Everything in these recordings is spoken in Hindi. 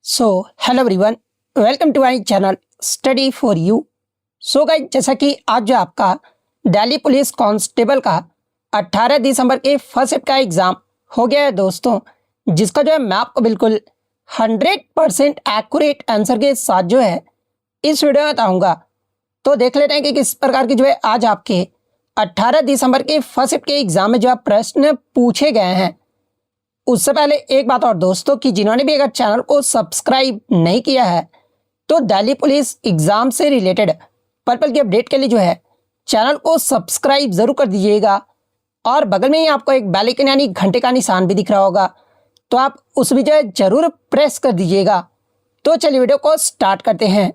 So hello everyone, welcome to my channel study for you. So guys, जैसा कि आज जो आपका दिल्ली पुलिस कांस्टेबल का 18 दिसंबर के फर्स्ट शिफ्ट का एग्ज़ाम हो गया है दोस्तों, जिसका जो है मैं आपको बिल्कुल 100% एक्यूरेट आंसर के साथ जो है इस वीडियो में बताऊँगा। तो देख लेते हैं कि किस प्रकार की जो है आज आपके 18 दिसंबर के फर्स्ट शिफ्ट के एग्ज़ाम में जो है प्रश्न पूछे गए हैं। उससे पहले एक बात और दोस्तों, कि जिन्होंने भी अगर चैनल को सब्सक्राइब नहीं किया है तो दिल्ली पुलिस एग्ज़ाम से रिलेटेड पर्पल की अपडेट के लिए जो है चैनल को सब्सक्राइब ज़रूर कर दीजिएगा। और बगल में ही आपको एक बेल आइकन यानी घंटे का निशान भी दिख रहा होगा, तो आप उस भी जो है ज़रूर प्रेस कर दीजिएगा। तो चलिए वीडियो को स्टार्ट करते हैं।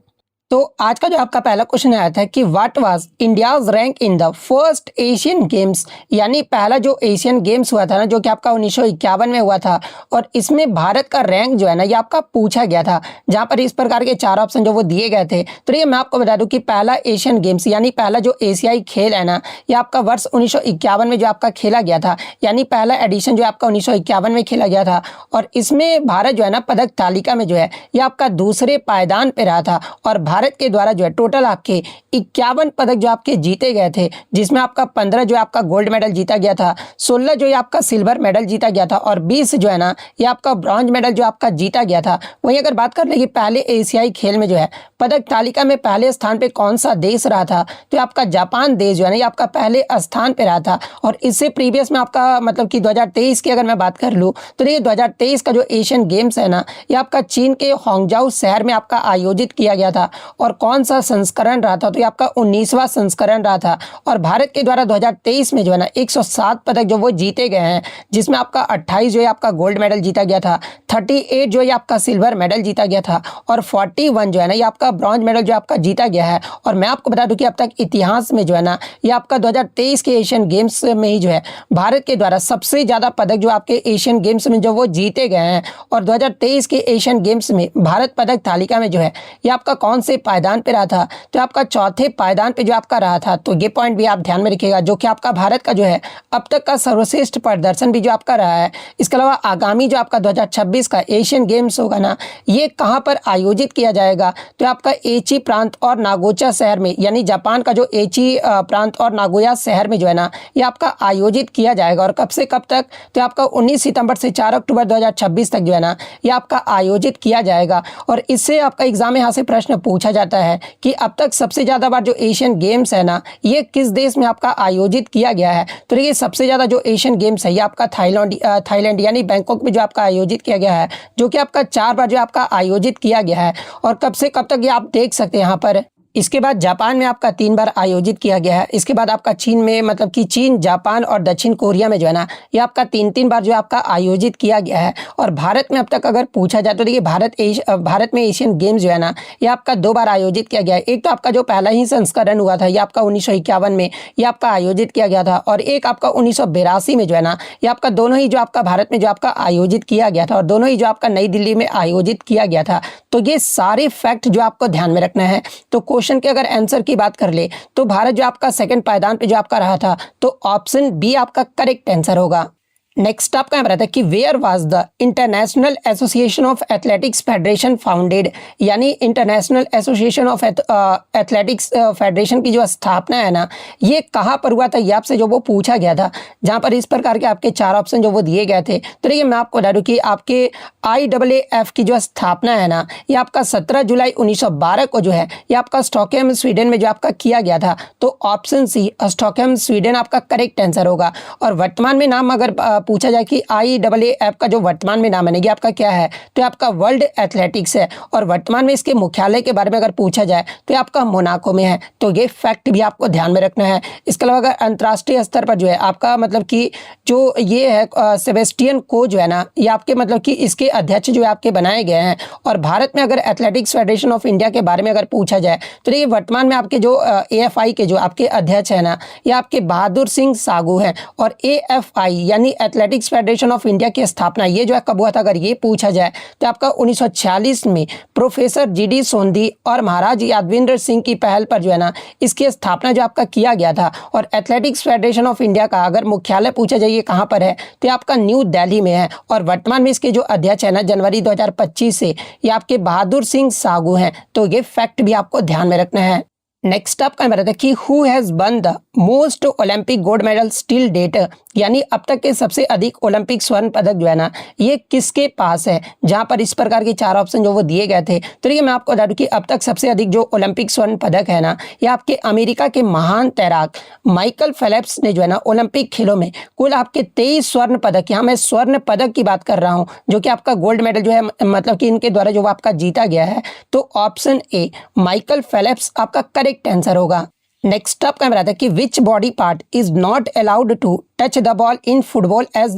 तो आज का जो आपका पहला क्वेश्चन आया था कि what was India's rank in the first Asian games, यानी पहला जो एशियन गेम्स हुआ था ना, जो कि आपका 1951 में हुआ था, और इसमें भारत का रैंक जो है ना ये आपका पूछा गया था, जहां पर इस प्रकार के 4 ऑप्शन जो वो दिए गए थे। तो ये मैं आपको बता दूं कि पहला एशियन गेम्स यानी पहला जो एशियाई खेल है ना, ये आपका वर्ष 1951 में जो आपका खेला गया था, यानी पहला एडिशन जो आपका 1951 में खेला गया था। और इसमें भारत जो है ना पदक तालिका में जो है ये आपका दूसरे पायदान पे रहा था, और भारत के द्वारा जो है टोटल आपके 51 पदक जो आपके जीते गए थे, जिसमें आपका 15 जो आपका गोल्ड मेडल जीता गया था, 16 जो आपका सिल्वर मेडल जीता गया था, और 20 जो है ना ये आपका ब्रॉन्ज मेडल जो आपका जीता गया था। वहीं अगर बात कर ले कि पहले एशियाई खेल में जो है पदक तालिका में पहले स्थान पे कौन सा देश रहा था, तो आपका जापान देश जो है ना ये आपका पहले स्थान पे रहा था। और इससे प्रीवियस में आपका मतलब कि 2023 की अगर मैं बात कर लूँ तो देखिए 2023 का जो एशियन गेम्स है ना ये आपका चीन के होंगजाऊ शहर में आपका आयोजित किया गया था। और कौन सा संस्करण रहा था, तो ये आपका 19वां संस्करण रहा था। और भारत के द्वारा 2023 में जो है ना 107 पदक जो वो जीते गए हैं, जिसमें आपका 28 जो है आपका गोल्ड मेडल जीता गया था, 38 जो है आपका सिल्वर मेडल जीता गया था, और 41 जो है ना ये आपका ब्रॉन्ज मेडल जो आपका जीता गया है। और मैं आपको बता दूं कि अब तक इतिहास में जो है ना ये आपका 2023 के एशियन गेम्स में ही जो है भारत के द्वारा सबसे ज़्यादा पदक जो आपके एशियन गेम्स में जो वो जीते गए हैं। और 2023 के एशियन गेम्स में भारत पदक तालिका में जो है ये आपका कौन से पायदान पे रहा था, तो आपका चौथे पायदान पे जो आपका रहा था। तो ये पॉइंट भी आप ध्यान में रखिएगा, जो कि आपका भारत का जो है अब तक का सर्वश्रेष्ठ प्रदर्शन भी जो आपका रहा है। इसके अलावा आगामी जो आपका 2026 का एशियन गेम्स होगा ना ये कहाँ पर आयोजित किया जाएगा, तो आपका एची प्रांत और नागोया शहर में, यानी जापान का जो एची प्रांत और नागोया शहर में जो है ना ये आपका आयोजित किया जाएगा। और कब से कब तक, तो आपका 19 सितंबर से 4 अक्टूबर 2026 तक जो है ना ये आपका आयोजित किया जाएगा। और इससे आपका एग्जाम यहाँ से प्रश्न पूछा जाता है कि अब तक सबसे ज़्यादा बार जो एशियन गेम्स है ना ये किस देश में आपका आयोजित किया गया है। तो देखिए सबसे ज़्यादा जो एशियन गेम्स है ये आपका थाईलैंड यानी बैंकॉक में जो आपका आयोजित किया गया है, जो कि आपका 4 बार जो आपका आयोजित किया गया है। और कब से कब तक ये आप देख सकते हैं यहाँ पर। इसके बाद जापान में आपका 3 बार आयोजित किया गया है। इसके बाद आपका चीन में, मतलब कि चीन, जापान और दक्षिण कोरिया में जो है ना ये आपका 3-3 बार जो आपका आयोजित किया गया है। और भारत में अब तक अगर पूछा जाए तो देखिए भारत में एशियन गेम्स जो है ना ये आपका 2 बार आयोजित किया गया है। एक तो आपका जो पहला ही संस्करण हुआ था ये आपका 1951 में ये आपका आयोजित किया गया था, और एक आपका 1982 में जो है ना ये आपका दोनों ही जो आपका भारत में जो आपका आयोजित किया गया था, और दोनों ही जो आपका नई दिल्ली में आयोजित किया गया था। तो ये सारे फैक्ट जो आपको ध्यान में रखना है। तो क्वेश्चन के अगर आंसर की बात कर ले तो भारत जो आपका सेकंड पायदान पे जो आपका रहा था, तो ऑप्शन बी आपका करेक्ट आंसर होगा। नेक्स्ट आपका यहाँ रहता है कि where was the International Association of Athletics Federation founded, यानी International Association of Athletics Federation की जो स्थापना है ना ये कहाँ पर हुआ था, ये आपसे जो वो पूछा गया था, जहाँ पर इस प्रकार के आपके 4 ऑप्शन जो वो दिए गए थे। तो देखिए मैं आपको बता दूँ कि आपके IAAF की जो स्थापना है ना ये आपका 17 जुलाई 1912 को जो है ये आपका स्टॉकहोम स्वीडन में जो आपका किया गया था। तो ऑप्शन सी स्टॉकहोम स्वीडन आपका करेक्ट आंसर होगा। और वर्तमान में नाम अगर पूछा जाए कि IAAF का जो वर्तमान में नाम है ये आपका क्या है, तो आपका वर्ल्ड एथलेटिक्स है। और वर्तमान में इसके मुख्यालय के बारे में अगर पूछा जाए तो ये आपका मोनाको में है। तो ये फैक्ट भी आपको ध्यान में रखना है। इसके अलावा अगर अंतर्राष्ट्रीय स्तर पर जो है आपका मतलब कि जो ये है सेबेस्टियन को जो है ना ये आपके मतलब कि इसके अध्यक्ष जो है आपके बनाए गए हैं। और भारत में अगर एथलेटिक्स फेडरेशन ऑफ इंडिया के बारे में अगर पूछा जाए तो ये वर्तमान में आपके जो AFI के जो आपके अध्यक्ष है ना ये आपके बहादुर सिंह सागू हैं। और AFI यानी एथलेटिक्स फेडरेशन ऑफ इंडिया की स्थापना ये जो है कब हुआ था, अगर ये पूछा जाए तो आपका 1946 में प्रोफेसर जीडी सोंधी और महाराज यादविंद्र सिंह की पहल पर जो है ना इसकी स्थापना जो आपका किया गया था। और एथलेटिक्स फेडरेशन ऑफ इंडिया का अगर मुख्यालय पूछा जाए कहाँ पर है तो आपका न्यू दिल्ली में है। और वर्तमान में इसके जो अध्यक्ष है ना जनवरी 2025 से ये आपके बहादुर सिंह सागू हैं। तो ये फैक्ट भी आपको ध्यान में रखना है। नेक्स्ट आपका मेरा था कि who has won the most Olympic gold medal still date, यानी अब तक के सबसे अधिक ओलंपिक स्वर्ण पदक जो है ना ये किसके पास है, जहां पर इस प्रकार के 4 ऑप्शन जो वो दिए गए थे। तो देखिए मैं आपको बता दूं कि अब तक सबसे अधिक जो ओलंपिक स्वर्ण पदक है ना ये आपके अमेरिका के महान तैराक माइकल फेल्प्स ने जो है ना ओलंपिक खेलों में कुल आपके 23 स्वर्ण पदक, यहाँ मैं स्वर्ण पदक की बात कर रहा हूँ, जो कि आपका गोल्ड मेडल जो है मतलब कि इनके द्वारा जो आपका जीता गया है। तो ऑप्शन ए माइकल फेल्प्स आपका करेक्ट आंसर होगा। नेक्स्ट अप का था कि which body part is not allowed to touch the ball in football as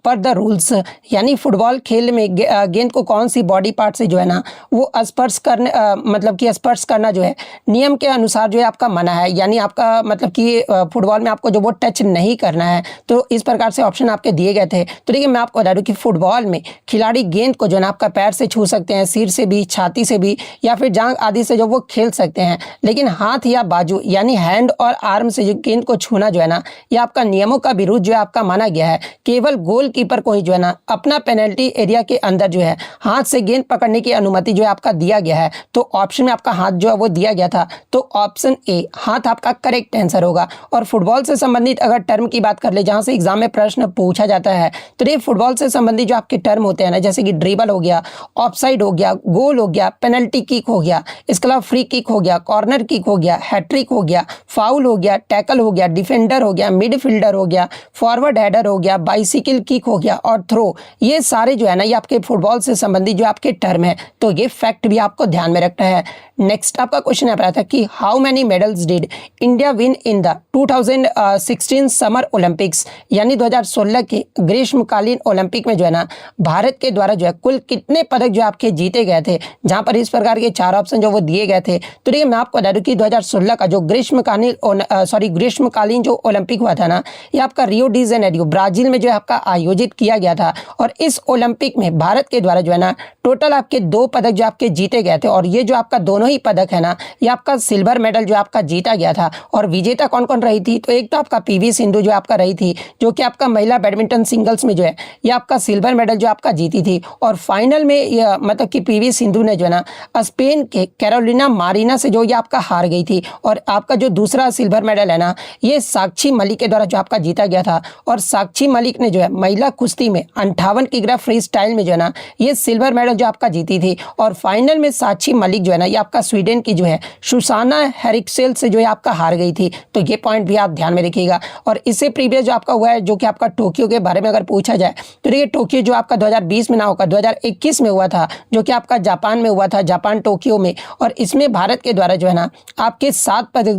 per the rules, यानी फुटबॉल खेल में गेंद को कौन सी बॉडी पार्ट से जो है ना वो स्पर्श करने मतलब कि स्पर्श करना जो है नियम के अनुसार जो है आपका मना है, यानी आपका मतलब कि फुटबॉल में आपको जो वो टच नहीं करना है। तो इस प्रकार से ऑप्शन आपके दिए गए थे। तो देखिए मैं आपको बता दूं कि फुटबॉल में खिलाड़ी गेंद को जो है ना आपका पैर से छू सकते हैं, सिर से भी, छाती से भी, या फिर जांग आदि से जो वो खेल सकते हैं, लेकिन हाथ या बाजू यानी हैंड और आर्म से जो गेंद को छूना जो है ना ये आपका नियमों का विरुद्ध जो है आपका माना गया है। केवल गोलकीपर को ही जो है ना अपना पेनल्टी एरिया के अंदर जो है हाथ से गेंद पकड़ने की अनुमति जो है आपका दिया गया है। तो ऑप्शन में आपका हाथ जो है वो दिया गया था। तो ऑप्शन ए हाथ आपका करेक्ट आंसर होगा। और फुटबॉल से संबंधित अगर टर्म की बात कर ले जहां से एग्जाम में प्रश्न पूछा जाता है तो ये फुटबॉल से संबंधित जो आपके टर्म होते हैं ना, जैसे कि ड्रिबल हो गया, ऑफसाइड हो गया, गोल हो गया, पेनल्टी किक हो गया, इसके अलावा फ्री किक हो गया, कॉर्नर किक हो गया, हैट्रिक हो गया, फाउल हो गया, टैकल हो गया, डिफेंडर हो गया, मिडफील्डर हो गया, फॉरवर्ड हेडर हो गया, बाइसिकल किक हो गया और थ्रो, ये सारे जो है ना ये आपके फुटबॉल से संबंधित जो आपके टर्म है। तो ये फैक्ट भी आपको ध्यान में रखना है। नेक्स्ट आपका क्वेश्चन आ रहा था कि how many medals did India win in the 2016 summer Olympics, यानी 2016 के ग्रीष्मकालीन ओलंपिक में जो है ना भारत के द्वारा जो है कुल कितने पदक जो आपके जीते गए थे, जहां पर इस प्रकार के 4 ऑप्शन जो वो दिए गए थे। तो देखिए मैं आपको बता दूं कि 2016 का जो ग्रीष्मकालीन जो ओलंपिक हुआ था ना ये आपका रियो डी जेनेरियो ब्राजील में जो है आपका आयोजित किया गया था। और इस ओलंपिक में भारत के द्वारा जो है ना टोटल आपके 2 पदक जो आपके जीते गए थे। और ये जो आपका दोनों ही पदक है ना ये आपका सिल्वर मेडल जो आपका जीता गया था। और विजेता कौन कौन रही थी, तो एक तो आपका पीवी सिंधु जो आपका रही थी, जो कि आपका महिला बैडमिंटन सिंगल्स में जो है ये आपका सिल्वर मेडल जो आपका जीती थी। और फाइनल में ये मतलब कि पीवी सिंधु ने जो है ना स्पेन के कैरोलिना मारिना से जो ये आपका हार गई थी। और आपका जो दूसरा सिल्वर मेडल है ना ये साक्षी मलिक के द्वारा जो आपका जीता गया था। और साक्षी मलिक ने जो है महिला कुश्ती में 58 किग्रा फ्री स्टाइल में जो है ना ये सिल्वर मेडल जो आपका जीती थी। और फाइनल में साक्षी मलिक जो है ना ये आपका स्वीडन की जो है सुसाना हेरिक्सेल से जो है आपका हार गई थी। तो ये पॉइंट भी आप ध्यान में रखिएगा। और इससे प्रीवियस जो आपका हुआ है जो कि आपका टोक्यो के बारे में अगर पूछा जाए तो देखिए टोक्यो जो आपका 2020 में ना होगा 2021 में हुआ था, जो कि आपका जापान में हुआ था, जापान टोक्यो में। और इसमें भारत के द्वारा जो है ना आपके 7 पदक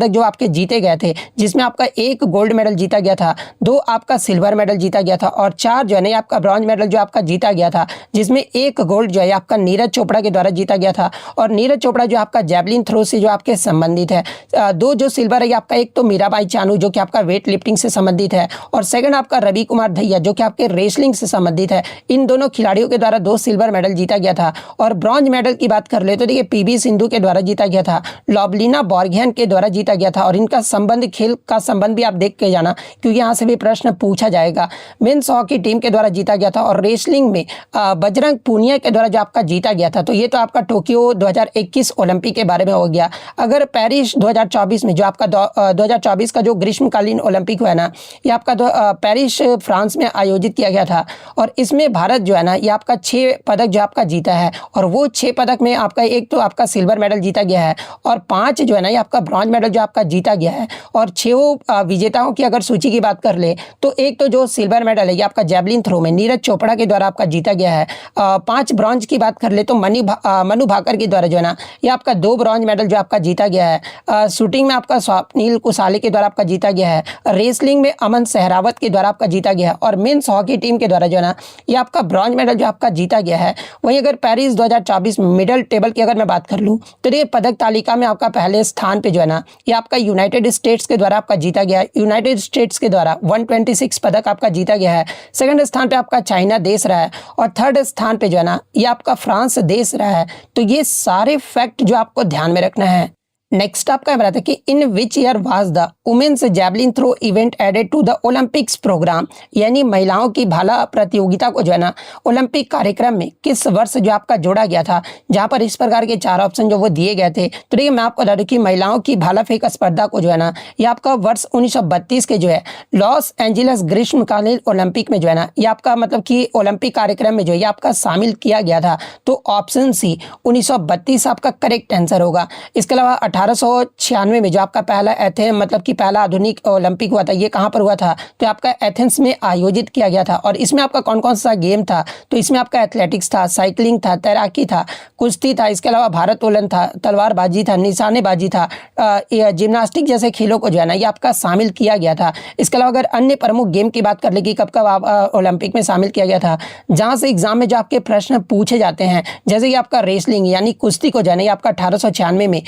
जो आपके जीते गए थे, जिसमें आपका 1 गोल्ड मेडल जीता गया था, 2 आपका सिल्वर मेडल जीता गया था और 4 जो है ना आपका ब्रॉन्ज मेडल जो आपका जीता गया था, जिसमें 1 गोल्ड जो है आपका नीरज चोपड़ा के द्वारा जीता गया था। और नीरज चोपड़ा जो आपका जैवलिन थ्रो से जो आपके संबंधित है। 2 जो सिल्वर है आपका, एक तो मीराबाई चानू जो कि आपका वेट लिफ्टिंग से संबंधित है, और सेकंड आपका रवि कुमार दहिया जो कि आपके रेसलिंग से संबंधित है। इन दोनों खिलाड़ियों के द्वारा 2 सिल्वर मेडल जीता गया था। और ब्रॉन्ज मेडल की बात कर ले तो देखिए पीवी सिंधु के द्वारा जीता गया था, लॉबलिना बॉर्गेन के द्वारा जीता गया था। और इनका संबंध, खेल का संबंध भी आप देख के जाना क्योंकि यहाँ से भी प्रश्न पूछा जाएगा। मेंस हॉकी टीम के द्वारा जीता गया था। और रेसलिंग में बजरंग पूनिया के द्वारा जो आपका जीता गया था। तो ये तो आपका टोक्यो 2021 ओलंपिक के बारे में हो गया। अगर पेरिस 2024 में जो आपका 2024 का जो ग्रीष्मकालीन ओलंपिक हुआ ना ये आपका पेरिस फ्रांस में आयोजित किया गया था। और इसमें भारत जो है ना ये आपका 6 पदक जो आपका जीता है। और वो 6 पदक में आपका एक तो आपका सिल्वर मेडल जीता गया है और 5 जो है ना ये आपका ब्रॉन्ज मेडल जो आपका जीता गया है। और 6 विजेताओं की अगर सूची की बात कर ले तो एक तो जो सिल्वर मेडल है ये आपका जैवलिन थ्रो में नीरज चोपड़ा के द्वारा आपका जीता गया है। 5 ब्रॉन्ज की बात कर ले तो मनु भाकर के द्वारा जो है ना ये आपका 2 ब्रॉन्ज मेडल जो आपका जीता गया है। शूटिंग में आपका स्वप्निल कुसाले के द्वारा आपका जीता गया है। रेसलिंग में अमन सहरावत के द्वारा आपका जीता गया है। और मेंस हॉकी टीम के द्वारा जो है ना ये आपका ब्रॉन्ज मेडल जो आपका जीता गया है। वहीं अगर पेरिस 2024 मिडल टेबल की अगर मैं बात कर लूँ तो ये पदक तालिका में आपका पहले स्थान पे जो है ना ये आपका यूनाइटेड स्टेट्स के द्वारा आपका जीता गया है। यूनाइटेड स्टेट्स के द्वारा 126 पदक आपका जीता गया है। सेकंड स्थान पे आपका चाइना देश रहा है और थर्ड स्थान पे जो है ना ये आपका फ्रांस देश रहा है। तो ये सारे फैक्ट जो आपको ध्यान में रखना है। नेक्स्ट आपका बताते हैं कि in which year was the women's javelin throw event added to the Olympics programme, यानी महिलाओं की भाला प्रतियोगिता को जो है ना ओलंपिक कार्यक्रम में किस वर्ष जो आपका जोड़ा गया था, जहां पर इस प्रकार के 4 ऑप्शन जो वो दिए गए थे। तो देखिए मैं आपको बता दूं कि महिलाओं की भाला फेंक स्पर्धा को जो है ना ये आपका वर्ष 1932 के जो है लॉस एंजिलस ग्रीष्मकालीन ओलंपिक में जो है ना ये आपका मतलब कि ओलंपिक कार्यक्रम में जो है ये आपका शामिल किया गया था। तो ऑप्शन सी 1932 आपका करेक्ट आंसर होगा। इसके अलावा 1896 में जो आपका पहला मतलब कि पहला आधुनिक ओलंपिक हुआ था, ये कहाँ पर हुआ था, तो आपका एथेंस में आयोजित किया गया था। और इसमें आपका कौन कौन सा गेम था, तो इसमें आपका एथलेटिक्स था, साइकिलिंग था, तैराकी था, कुश्ती था, इसके अलावा भारोत्तोलन था, तलवारबाजी था, निशानेबाजी था, जिम्नास्टिक जैसे खेलों को जो है ना ये आपका शामिल किया गया था। इसके अलावा अगर अन्य प्रमुख गेम की बात कर ले कि कब कब ओलंपिक में शामिल किया गया था, जहाँ से एग्जाम में जो आपके प्रश्न पूछे जाते हैं, जैसे कि आपका रेसलिंग यानी कुश्ती को जो है ना ये आपका 1896 में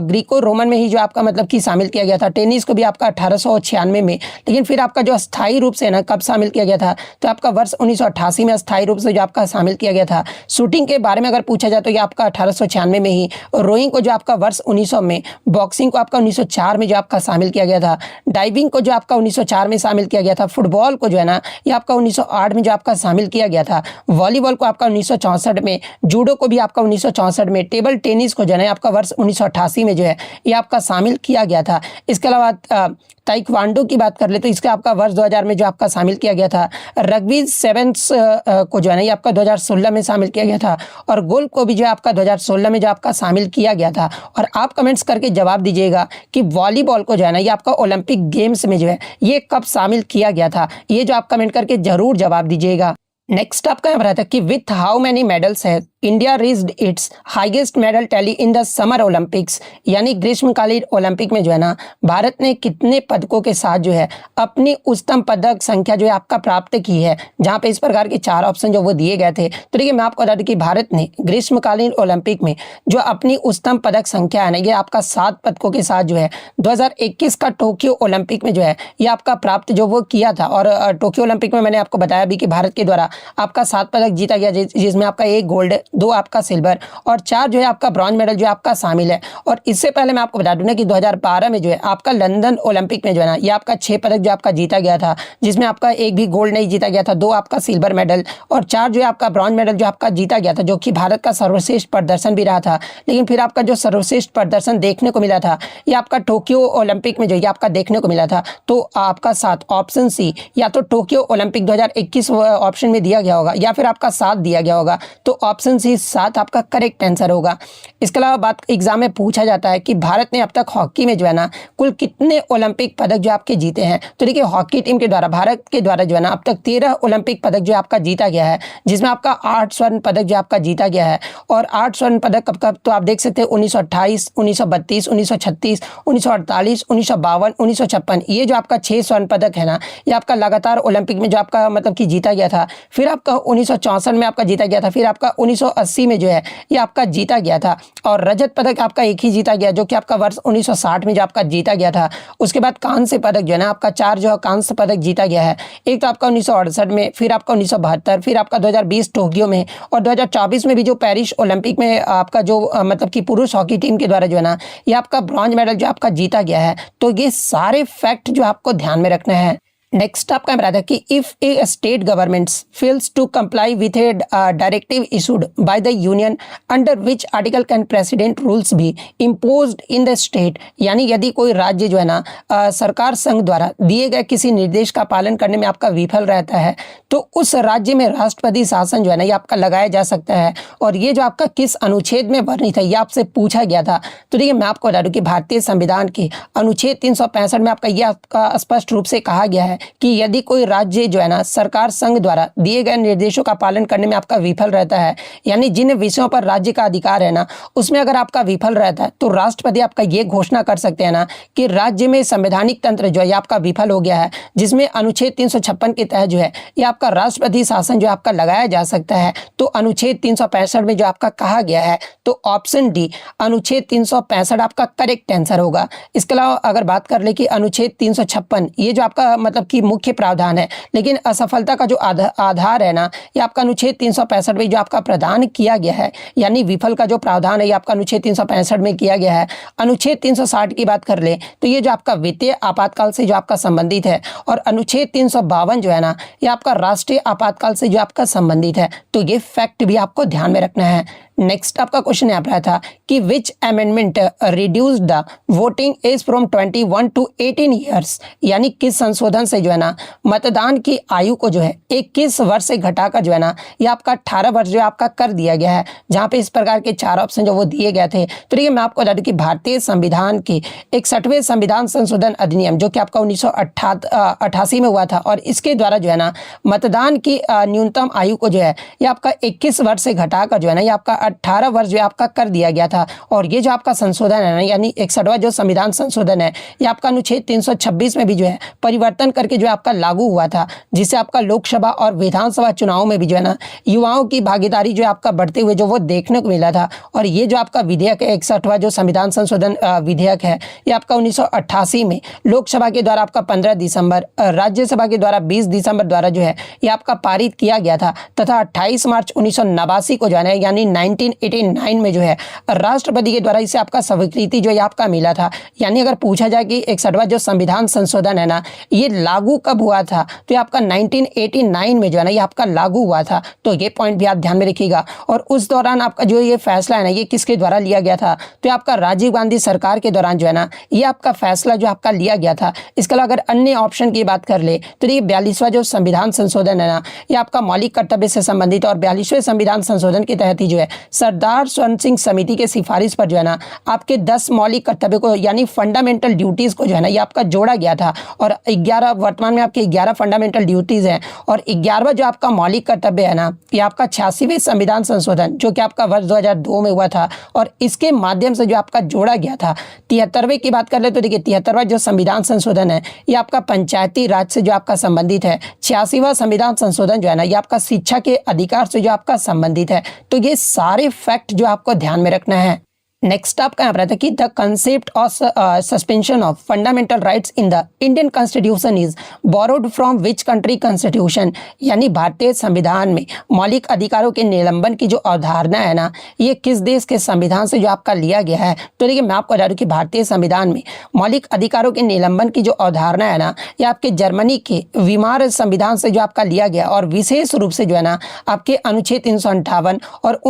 ग्रीको रोमन में ही जो आपका मतलब कि शामिल किया गया था। टेनिस को भी आपका 1896 में, लेकिन फिर आपका जो स्थायी रूप से ना कब शामिल किया गया था, तो आपका वर्ष 1988 में स्थायी रूप से जो आपका शामिल किया गया था। शूटिंग के बारे में अगर पूछा जाए तो ये आपका 1896 में ही, रोइंग को जो आपका वर्ष 1900 में, बॉक्सिंग को आपका 1904 में जो आपका शामिल किया गया था, डाइविंग को जो आपका 1904 में शामिल किया गया था, फुटबॉल को जो है ना ये आपका 1908 में जो आपका शामिल किया गया था, वॉलीबॉल को आपका 1964 में, जूडो को भी आपका 1964 में, टेबल टेनिस को जो है आपका वर्ष 1988 में जो है ये आपका शामिल किया गया था। इसके अलावा ताइक्वांडो की बात कर ले तो इसका आपका वर्ष 2000 में जो आपका शामिल किया गया था। रग्बी सेवेंस को जो है ना ये आपका 2016 में शामिल किया गया था और गोल्फ को भी जो है आपका 2016 में जो आपका शामिल किया गया था। और आप कमेंट्स करके जवाब दीजिएगा कि वॉलीबॉल को जो है ना ये आपका ओलंपिक गेम्स में जो है ये कब शामिल किया गया था, ये जो आप कमेंट करके जरूर जवाब दीजिएगा। नेक्स्ट आपका यहाँ रहता है कि विथ हाउ मैनी मेडल्स है India reached it's highest medal tally in the summer Olympics, यानी ग्रीष्मकालीन ओलंपिक में जो है ना भारत ने कितने पदकों के साथ जो है अपनी उच्चतम पदक संख्या जो है आपका प्राप्त की है, जहां पे इस प्रकार के 4 ऑप्शन जो वो दिए गए थे। तो देखिए मैं आपको बता दूं कि भारत ने ग्रीष्मकालीन ओलंपिक में जो अपनी उच्चतम पदक संख्या है ना ये आपका 7 पदकों के साथ जो है 2021 का टोक्यो ओलंपिक में जो है ये आपका प्राप्त जो वो किया था। और टोक्यो ओलंपिक में मैंने आपको बताया भी कि भारत के द्वारा आपका 7 पदक जीता गया, जिसमें आपका 1 गोल्ड, 2 आपका सिल्वर और 4 जो है आपका ब्रॉन्ज मेडल जो आपका शामिल है। और इससे पहले मैं आपको बता दूं ना कि 2012 में जो है आपका लंदन ओलंपिक में जो है ना ये आपका 6 पदक जो आपका जीता गया था, जिसमें आपका 1 भी गोल्ड नहीं जीता गया था, 2 आपका सिल्वर मेडल और 4 जो है आपका ब्रॉन्ज मेडल जो आपका जीता गया था, जो कि भारत का सर्वश्रेष्ठ प्रदर्शन भी रहा था। लेकिन फिर आपका जो सर्वश्रेष्ठ प्रदर्शन देखने को मिला था ये आपका टोक्यो ओलंपिक में जो ये आपका देखने को मिला था। तो आपका 7 ऑप्शन सी या तो टोक्यो ओलंपिक 2021 ऑप्शन में दिया गया होगा या फिर आपका 7 दिया गया होगा। तो ऑप्शन सी 7 आपका करेक्ट आंसर होगा। इसके अलावा बात एग्जाम में पूछा जाता है कि भारत ने अब तक हॉकी में जो है ना कुल कितने ओलंपिक पदक जो आपके जीते हैं। तो देखिए हॉकी टीम के द्वारा भारत के द्वारा जो है ना अब तक 13 ओलंपिक पदक जो आपका जीता गया है, जिसमें आपका 8 स्वर्ण पदक जो आपका जीता गया है। और 8 स्वर्ण पदक कब कब, तो आप देख सकते हैं 1928, 1932, 1936, 1948, 1952, 1956, ये जो आपका 6 स्वर्ण पदक है ना ये आपका लगातार ओलंपिक में जो आपका मतलब कि जीता गया था। फिर आपका 1964 में आपका जीता गया था, फिर आपका 1980 में जो है ये आपका जीता गया था। और रजत पदक आपका एक ही जीता गया जो कि आपका वर्ष 1960 में जो आपका जीता गया था। उसके बाद कांस्य पदक जो है ना आपका 4 जो है कांस्य पदक जीता गया है। एक तो आपका 1968 में, फिर आपका 1972, फिर आपका 2020 टोक्यो में और 2024 में भी जो पेरिस ओलंपिक में आपका जो मतलब कि पुरुष हॉकी टीम के द्वारा जो है ना ये आपका ब्रॉन्ज मेडल जो आपका जीता गया है। तो ये सारे फैक्ट जो आपको ध्यान में रखना है। नेक्स्ट आपका बताया था कि if a state government fails to comply with a directive issued by the union under which article can president rules भी इम्पोज्ड इन द स्टेट, यानी यदि कोई राज्य जो है ना सरकार संघ द्वारा दिए गए किसी निर्देश का पालन करने में आपका विफल रहता है तो उस राज्य में राष्ट्रपति शासन जो है ना ये आपका लगाया जा सकता है। और ये जो आपका किस अनुच्छेद में वर्णित है ये आपसे पूछा गया था। तो देखिए मैं आपको बता दूं कि भारतीय संविधान के अनुच्छेद 365 में आपका यह आपका स्पष्ट रूप से कहा गया है कि यदि कोई राज्य जो है ना सरकार संघ द्वारा दिए गए निर्देशों का पालन करने में आपका विफल रहता है, यानी जिन विषयों पर राज्य का अधिकार है ना उसमें अगर आपका विफल रहता है, तो राष्ट्रपति आपका ये घोषणा कर सकते हैं ना कि राज्य में संवैधानिक तंत्र जो है आपका विफल हो गया है, जिसमें अनुच्छेद 356 के तहत जो है ये आपका राष्ट्रपति शासन जो आपका लगाया जा सकता है। तो अनुच्छेद 365 में जो आपका कहा गया है, तो ऑप्शन डी अनुच्छेद 365 आपका करेक्ट आंसर होगा। इसके अलावा अगर बात कर ले कि अनुच्छेद 356 ये जो आपका मतलब कि मुख्य प्रावधान है, लेकिन असफलता का जो आधार है ना ये आपका अनुच्छेद 365 में जो आपका प्रदान किया गया है, यानी विफल का जो प्रावधान है ये आपका अनुच्छेद 365 में किया गया है। अनुच्छेद 360 की बात कर ले तो ये जो आपका वित्तीय आपातकाल से जो आपका संबंधित है, और अनुच्छेद 352 जो है ना ये आपका राष्ट्रीय आपातकाल से जो आपका संबंधित है। तो ये फैक्ट भी आपको ध्यान में रखना है। नेक्स्ट आपका क्वेश्चन यहाँ पर आया था कि which amendment reduce the voting age from 21 to 18 years, यानी किस संशोधन से जो है ना मतदान की आयु को जो है 21 वर्ष से घटाकर जो है ना ये आपका 18 वर्ष जो आपका कर दिया गया है। जहाँ पे इस प्रकार के 4 ऑप्शन जो वो दिए गए थे। तो देखिए मैं आपको बता दूं कि भारतीय संविधान के 61वें संविधान संशोधन अधिनियम जो कि आपका 1988 में हुआ था, और इसके द्वारा जो है ना मतदान की न्यूनतम आयु को जो है ये आपका 21 वर्ष से घटाकर जो है ना ये आपका 18 वर्ष जो आपका कर दिया गया था। और ये जो आपका संशोधन है ना, यानी 61वां जो संविधान संशोधन है ये आपका अनुच्छेद 326 में भी जो है परिवर्तन करके जो आपका लागू हुआ था, जिससे आपका लोकसभा और विधानसभा चुनावों में भी जो है ना युवाओं की भागीदारी जो आपका बढ़ते हुए जो वो देखने को मिला था। और ये जो आपका विधेयक है 61वां जो संविधान संशोधन विधेयक है ये आपका 1988 में लोकसभा के द्वारा आपका 15 दिसंबर, राज्यसभा के द्वारा 20 दिसंबर द्वारा जो है ये आपका पारित किया गया था, तथा 28 मार्च 1989 को जो है यानी 1989 में जो है राष्ट्रपति के द्वारा इसे आपका स्वीकृति जो है आपका मिला था। यानी अगर पूछा जाए कि 61वां जो संविधान संशोधन है ना ये लागू कब हुआ था, तो ये आपका 1989 में जो है ना ये आपका लागू हुआ था। तो ये पॉइंट भी आप ध्यान में रखिएगा। और उस दौरान आपका जो ये फैसला है ना ये किसके द्वारा लिया गया था, तो आपका राजीव गांधी सरकार के दौरान जो है ना ये आपका फैसला जो आपका लिया गया था। इसके अलावा अगर अन्य ऑप्शन की बात कर ले तो ये 42वां जो संविधान संशोधन है ना ये आपका मौलिक कर्तव्य से संबंधित, और 42वें संविधान संशोधन के तहत ही जो है सरदार स्वर्ण सिंह समिति के सिफारिश पर जो है ना आपके 10 मौलिक कर्तव्य को यानी फंडामेंटल ड्यूटीज को जो है ना ये आपका जोड़ा गया था। और 11 वर्तमान में आपके 11 फंडामेंटल ड्यूटीज हैं, और 11वां जो आपका मौलिक कर्तव्य है ना ये आपका 86वें संविधान संशोधन जो कि आपका वर्ष 2002 में हुआ था, और इसके माध्यम से जो आपका जोड़ा गया था। 73वें की बात कर ले तो देखिए 73वां जो संविधान संशोधन है ये आपका पंचायती राज से जो आपका संबंधित है। 86वां संविधान संशोधन जो है ना ये आपका शिक्षा के अधिकार से जो आपका संबंधित है। तो ये सारे फैक्ट जो आपको ध्यान में रखना है। नेक्स्ट आपका यहाँ पर आता है कि the concept of suspension of fundamental rights in the Indian constitution is borrowed from which country constitution, यानी भारतीय संविधान में मौलिक अधिकारों के निलंबन की जो अवधारणा है ना ये किस देश के संविधान से जो आपका लिया गया है। तो देखिए मैं आपको बता दूं कि भारतीय संविधान में मौलिक अधिकारों के निलंबन की जो अवधारणा है ना ये आपके जर्मनी के वीमार संविधान से जो आपका लिया गया, और विशेष रूप से जो है ना आपके अनुच्छेद 358 और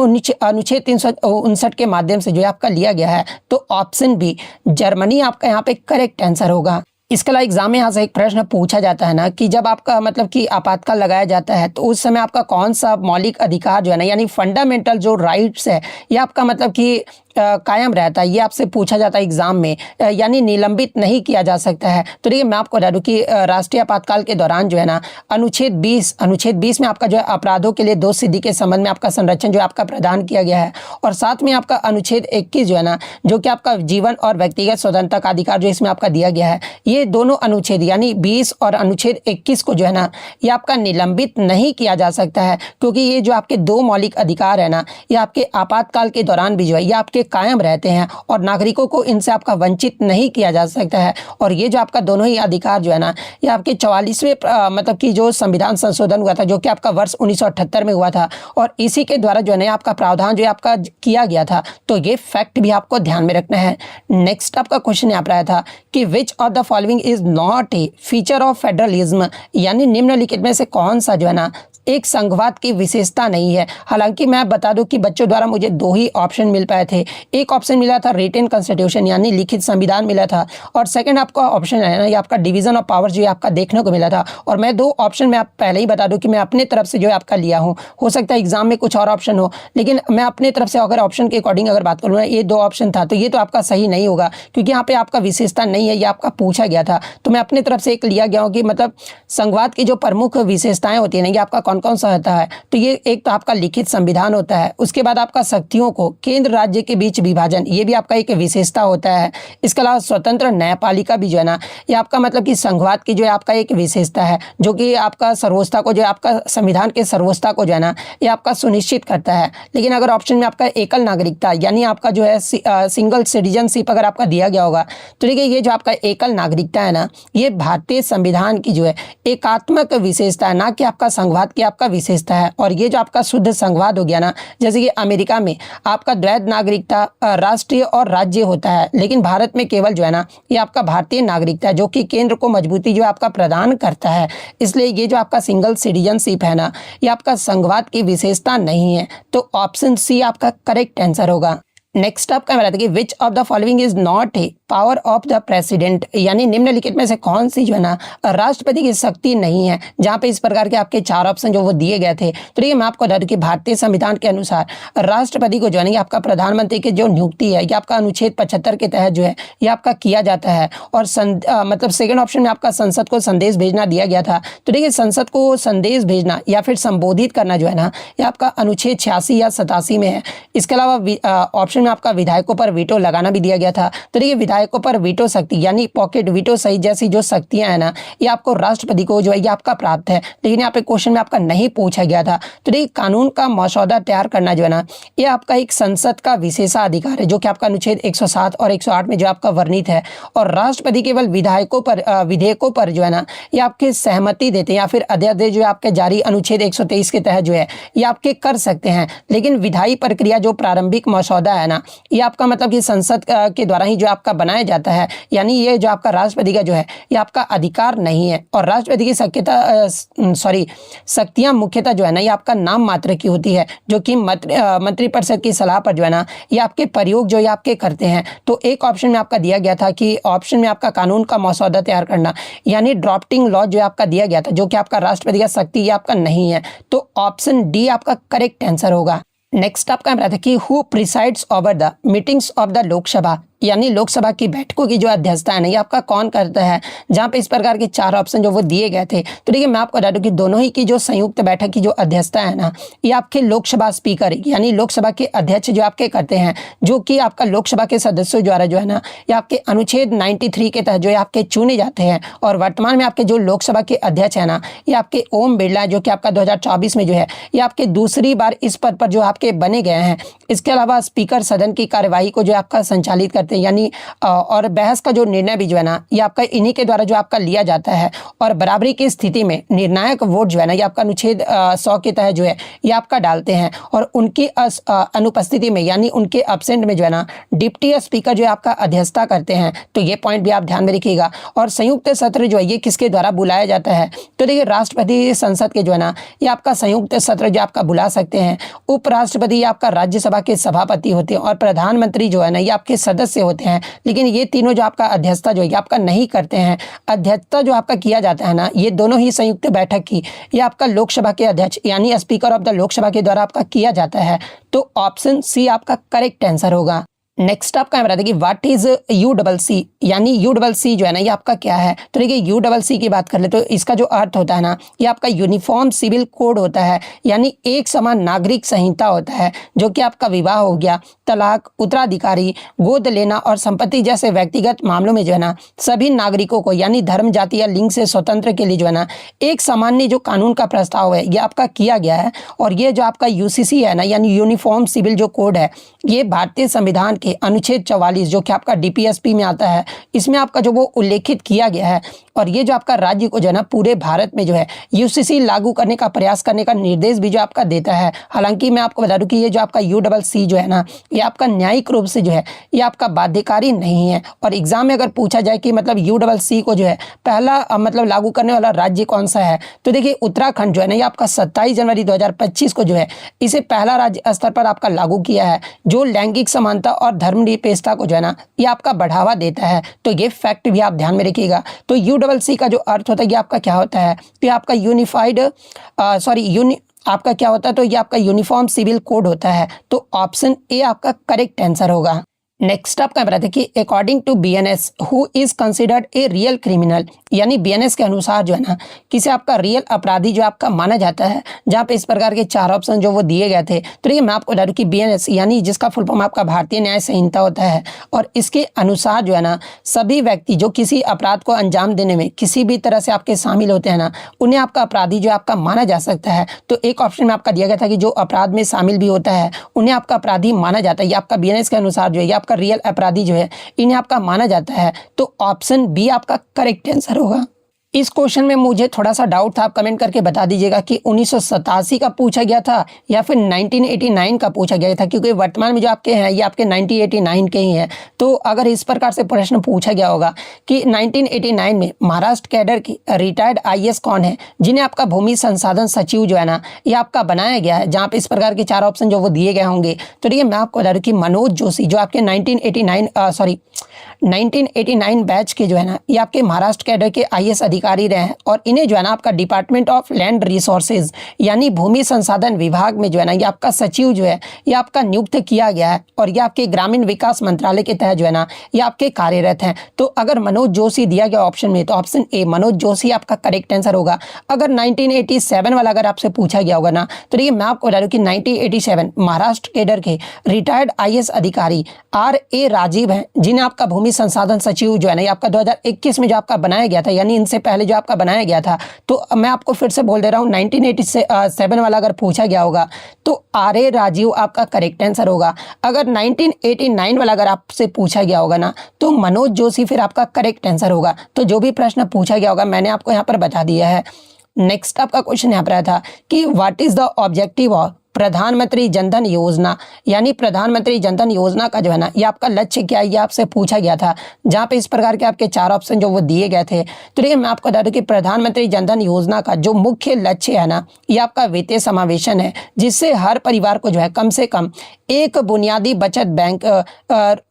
अनुच्छेद 359 के माध्यम से जो है का लिया गया है। तो ऑप्शन बी जर्मनी आपका यहाँ पे करेक्ट आंसर होगा। इसके अलावा एग्जाम में यहाँ से एक प्रश्न पूछा जाता है ना कि जब आपका मतलब कि आपातकाल लगाया जाता है तो उस समय आपका कौन सा मौलिक अधिकार जो है ना यानी फंडामेंटल जो राइट्स है ये आपका मतलब कि कायम रहता है, ये आपसे पूछा जाता है एग्जाम में, यानी निलंबित नहीं किया जा सकता है। तो देखिए मैं आपको बता दूं कि राष्ट्रीय आपातकाल के दौरान जो है ना अनुच्छेद 20 में आपका जो है अपराधों के लिए दोष सिद्धि के संबंध में आपका संरक्षण जो आपका प्रदान किया गया है, और साथ में आपका अनुच्छेद 21 जो है ना जो कि आपका जीवन और व्यक्तिगत स्वतंत्रता का अधिकार जो इसमें आपका दिया गया है, ये दोनों अनुच्छेद यानी 20 और अनुच्छेद 21 को जो है ना ये आपका निलंबित नहीं किया जा सकता है, क्योंकि ये जो आपके 2 मौलिक अधिकार है ना ये आपके आपातकाल के दौरान भी जो है ये आपके कायम रहते हैं, और नागरिकों को इनसे आपका वंचित नहीं किया जा सकता है। और ये जो आपका दोनों ही अधिकार जो है ना ये आपके 44वें मतलब कि जो संविधान संशोधन हुआ था जो कि आपका वर्ष 1978 में हुआ था, और इसी के द्वारा जो है ना आपका प्रावधान जो है आपका किया गया था। तो ये फैक्ट भी आपको ध्यान में रखना है। नेक्स्ट आपका क्वेश्चन यहाँ पर आया था कि which of the following is not a feature of federalism, यानी निम्नलिखित में से कौन सा जो है ना एक संघवाद की विशेषता नहीं है। हालांकि मैं बता दूं कि बच्चों द्वारा मुझे दो ही ऑप्शन मिल पाए थे। एक ऑप्शन मिला था रिटन कॉन्स्टिट्यूशन यानी लिखित संविधान मिला था, और सेकंड आपका ऑप्शन है ना ये आपका डिवीजन ऑफ पावर जो आपका देखने को मिला था। और मैं दो ऑप्शन में आप पहले ही बता दूं कि मैं अपने तरफ से जो आपका लिया हूँ। हो सकता है एग्जाम में कुछ और ऑप्शन हो, लेकिन मैं अपने तरफ से अगर ऑप्शन के अकॉर्डिंग अगर बात करूँ, ये दो ऑप्शन था, तो ये तो आपका सही नहीं होगा क्योंकि यहाँ पे आपका विशेषता नहीं है, ये आपका पूछा गया था। तो मैं अपने तरफ से एक लिया गया हूँ कि मतलब संघवाद की जो प्रमुख विशेषताएं होती है ना, ये आपका कौन कौन सा होता है। तो ये एक तो आपका लिखित संविधान होता है, उसके बाद आपका शक्तियों को केंद्र राज्य के बीच विभाजन, ये भी आपका एक विशेषता होता है। इसके अलावा स्वतंत्र न्यायपालिका भी जो है ना, ये आपका मतलब कि संघवाद की जो है आपका एक विशेषता है, जो कि आपका सर्वोच्चता को जो आपका संविधान के सर्वोच्चता को जो है ना ये आपका सुनिश्चित करता है। लेकिन अगर ऑप्शन में आपका एकल नागरिकता यानी आपका जो है सिंगल सिटीजनशिप अगर आपका दिया गया होगा, तो देखिए ये जो आपका एकल नागरिकता है ना, ये भारतीय संविधान की जो है एकात्मक विशेषता है, ना कि आपका संघवाद की आपका विशेषता है। और ये जो आपका शुद्ध संघवाद हो गया ना, जैसे कि अमेरिका में आपका द्वैध नागरिकता राष्ट्रीय और राज्य होता है, लेकिन भारत में केवल जो है ना ये आपका भारतीय नागरिकता है, जो कि केंद्र को मजबूती जो आपका प्रदान करता है। इसलिए ये जो आपका सिंगल सिटीजनशिप है ना, ये आपका संघवाद की विशेषता नहीं है। तो ऑप्शन सी आपका करेक्ट आंसर होगा। नेक्स्ट आपका बताते कि which of the following is not a power of the president, यानी निम्नलिखित में से कौन सी जो है ना राष्ट्रपति की शक्ति नहीं है। जहां पे इस प्रकार के आपके चार ऑप्शन जो वो दिए गए थे, तो देखिए मैं आपको बता दूं कि भारतीय संविधान के अनुसार राष्ट्रपति को जो है आपका प्रधानमंत्री की जो नियुक्ति है, ये आपका अनुच्छेद 75 के तहत जो है ये आपका किया जाता है। और मतलब सेकंड ऑप्शन में आपका संसद को संदेश भेजना दिया गया था। तो देखिए संसद को संदेश भेजना या फिर संबोधित करना जो है ना, ये आपका अनुच्छेद 86 या 87 में है। इसके अलावा ऑप्शन में आपका विधायकों पर वीटो लगाना भी दिया गया था। तो देखिए विधायकों पर वीटो शक्ति यानी पॉकेट वीटो सहित जैसी जो शक्तियां है ना, ये आपको राष्ट्रपति को जो है ये आपका प्राप्त है। लेकिन यहाँ पे क्वेश्चन में आपका नहीं पूछा गया था। तो देखिए कानून का मसौदा तैयार करना जो है ना, ये आपका एक संसद का विशेषाधिकार है, जो कि आपका अनुच्छेद 107 और 108 में जो आपका वर्णित है। और राष्ट्रपति केवल विधेयकों पर जो है ना ये आपके सहमति देते हैं या फिर अध्यादेश जो आपके जारी अनुच्छेद 123 के तहत जो है ये आपके कर सकते हैं। लेकिन विधायी प्रक्रिया जो प्रारंभिक मसौदा है ना, ये आपका मतलब कि संसद के द्वारा ही जो आपका बनाया जाता है, यानी ये जो आपका राष्ट्रपति का जो है ये आपका अधिकार नहीं है। और राष्ट्रपति की शक्तियां मुख्यतः जो है ना ये आपका नाम मात्र की होती है, जो कि मंत्रिपरिषद की सलाह पर जो है ना ये आपके प्रयोग जो ये आपके करते हैं। तो एक ऑप्शन में आपका दिया गया था कि ऑप्शन में आपका कानून का मसौदा तैयार करना यानी ड्राफ्टिंग लॉ जो आपका दिया गया था, जो कि आपका राष्ट्रपति का शक्ति ये आपका नहीं है। तो ऑप्शन डी आपका करेक्ट आंसर होगा। नेक्स्ट आपका था कि who presides over the meetings of the Lok Sabha, यानी लोकसभा की बैठकों की जो अध्यक्षता है ना ये आपका कौन करता है। जहां पे इस प्रकार के चार ऑप्शन जो वो दिए गए थे, तो देखिए मैं आपको बता दूं कि दोनों ही की जो संयुक्त बैठक की जो अध्यक्षता है ना, ये आपके लोकसभा स्पीकर यानी लोकसभा के अध्यक्ष जो आपके करते हैं, जो कि आपका लोकसभा के सदस्यों द्वारा जो है ना ये आपके अनुच्छेद 93 के तहत जो है आपके चुने जाते हैं। और वर्तमान में आपके जो लोकसभा के अध्यक्ष है ना ये आपके ओम बिरला, जो कि आपका 2024 में जो है ये आपके दूसरी बार इस पद पर जो आपके बने गए हैं। इसके अलावा स्पीकर सदन की कार्यवाही को जो आपका संचालित करते हैं, यानी और बहस का जो निर्णय भी जो है ना ये आपका इन्हीं के द्वारा जो आपका लिया जाता है। और बराबरी की स्थिति में निर्णायक वोट जो है ना ये आपका अनुच्छेद 100 के तहत जो है ये आपका डालते हैं। और उनकी अनुपस्थिति में यानी उनके एब्सेंट में जो है ना डिप्टी स्पीकर जो है आपका अध्यक्षता करते हैं। तो ये पॉइंट भी आप ध्यान में रखिएगा। और संयुक्त सत्र जो है ये किसके द्वारा बुलाया जाता है, तो देखिए राष्ट्रपति संसद के जो है ना ये आपका संयुक्त सत्र जो आपका बुला सकते हैं। उपराष्ट्रपति आपका राज्यसभा के सभापति होते हैं और प्रधानमंत्री जो है ना ये आपके सदस्य होते हैं। लेकिन ये तीनों जो आपका अध्यक्षता जो है आपका नहीं करते हैं। अध्यक्षता जो आपका किया जाता है ना ये दोनों ही संयुक्त बैठक की ये आपका लोकसभा के अध्यक्ष यानी स्पीकर ऑफ द लोकसभा के द्वारा आपका किया जाता है। तो ऑप्शन सी आपका करेक्ट आंसर होगा। नेक्स्ट आपका बताते कि व्हाट इज UCC, यानी UCC जो है ना ये आपका क्या है। तो देखिए UCC की बात कर ले तो इसका जो अर्थ होता है ना ये आपका यूनिफॉर्म सिविल कोड होता है, यानी एक समान नागरिक संहिता होता है, जो कि आपका विवाह हो गया, तलाक, उत्तराधिकारी, गोद लेना और संपत्ति जैसे व्यक्तिगत मामलों में जो है ना सभी नागरिकों को यानी धर्म, जाति या लिंग से स्वतंत्र के लिए जो है ना एक सामान्य जो कानून का प्रस्ताव है ये आपका किया गया है। और ये जो आपका UCC है ना यानी यूनिफॉर्म सिविल जो कोड है, ये भारतीय संविधान के अनुच्छेद 44 जो कि आपका DPSP में आता है, इसमें आपका जो वो उल्लेखित किया गया है। और ये जो आपका राज्य को जो है ना पूरे भारत में जो है यूसीसी लागू करने का प्रयास करने का निर्देश भी जो आपका देता है। हालांकि मैं आपको बता दूं कि ये जो आपका यूडबलसी जो है ना ये आपका न्यायिक रूप से जो है ये आपका बाध्यकारी नहीं है। और एग्जाम में अगर पूछा जाए कि मतलब यूडबलसी को जो है पहला मतलब लागू करने वाला राज्य कौन सा है, तो देखिए उत्तराखंड जो है ना ये आपका 27 जनवरी 2025 को जो है इसे पहला राज्य स्तर पर आपका लागू किया है, जो लैंगिक समानता और धर्मनिरपेक्षता को जो है ना ये आपका बढ़ावा देता है। तो ये फैक्ट भी आप ध्यान में रखिएगा। तो यूडबलसी का जो अर्थ होता है ये आपका क्या होता है, तो ये आपका आपका क्या होता है, तो ये आपका यूनिफॉर्म सिविल कोड होता है। तो ऑप्शन ए आपका करेक्ट आंसर होगा। नेक्स्ट आपका बताते हैं कि according to BNS who is considered a real criminal, यानी बीएनएस के अनुसार जो है ना किसे आपका रियल अपराधी जो आपका माना जाता है, जहाँ पे इस प्रकार के 4 ऑप्शन जो वो दिए गए थे। तो देखिए मैं आपको बता दूं कि बीएनएस यानी जिसका फुल फॉर्म आपका भारतीय न्याय संहिता होता है, और इसके अनुसार जो है ना सभी व्यक्ति जो किसी अपराध को अंजाम देने में किसी भी तरह से आपके शामिल होते हैं ना उन्हें आपका अपराधी जो आपका माना जा सकता है। तो एक ऑप्शन में आपका दिया गया था कि जो अपराध में शामिल भी होता है उन्हें आपका अपराधी माना जाता है। ये आपका बीएनएस के अनुसार जो है आपका रियल अपराधी जो है इन्हें आपका माना जाता है। तो ऑप्शन बी आपका करेक्ट आंसर होगा। इस क्वेश्चन में मुझे थोड़ा सा डाउट था, आप कमेंट करके बता दीजिएगा कि 1987 का पूछा गया था या फिर 1989 का पूछा गया था, क्योंकि वर्तमान में जो आपके हैं ये आपके 1989 के ही हैं। तो अगर इस प्रकार से प्रश्न पूछा गया होगा कि 1989 में महाराष्ट्र कैडर की रिटायर्ड आईएएस कौन है जिन्हें आपका भूमि संसाधन सचिव जो है ना ये आपका बनाया गया है, जहाँ पे इस प्रकार के 4 ऑप्शन जो वो दिए गए होंगे। तो देखिए मैं आपको बता दूं कि मनोज जोशी जो आपके 1989 बैच के जो है ना ये आपके महाराष्ट्र कैडर के आईएएस अधिकारी रहे हैं, और इन्हें जो है ना आपका डिपार्टमेंट ऑफ लैंड रिसोर्सेज यानी भूमि संसाधन विभाग में जो है ना ये आपका सचिव जो है ये आपका नियुक्त किया गया है, और ये आपके ग्रामीण विकास मंत्रालय के तहत जो है ना ये आपके कार्यरत हैं। तो अगर मनोज जोशी दिया गया ऑप्शन में तो ऑप्शन ए मनोज जोशी आपका करेक्ट आंसर होगा। अगर 1987 वाला अगर आपसे पूछा गया होगा ना तो देखिए मैं आपको बता दूं कि 1987 महाराष्ट्र कैडर के रिटायर्ड आईएएस अधिकारी RA राजीव हैं, जिन्हें आपका भूमि संसाधन सचिव जो है ना ये आपका 2021 में जो आपका बनाया गया था, यानी इनसे पहले जो आपका बनाया गया था। तो मैं आपको फिर से बोल दे रहा हूँ 1987 वाला अगर पूछा गया होगा तो RA राजीव आपका करेक्ट आंसर होगा। अगर 1989 वाला अगर आपसे पूछा गया होगा ना तो मनोज जोशी फिर आपका करेक्ट आंसर होगा। तो जो भी प्रश्न पूछा गया होगा मैंने आपको यहाँ पर बता दिया है। नेक्स्ट आपका क्वेश्चन यहाँ पर आया था कि what is the objective of प्रधानमंत्री जनधन योजना, यानी प्रधानमंत्री जनधन योजना का जो है ना ये आपका लक्ष्य क्या है, ये आपसे पूछा गया था, जहाँ पे इस प्रकार के आपके 4 ऑप्शन जो वो दिए गए थे। तो देखिए मैं आपको बता दूं कि प्रधानमंत्री जनधन योजना का जो मुख्य लक्ष्य है ना ये आपका वित्तीय समावेशन है, जिससे हर परिवार को जो है कम से कम एक बुनियादी बचत बैंक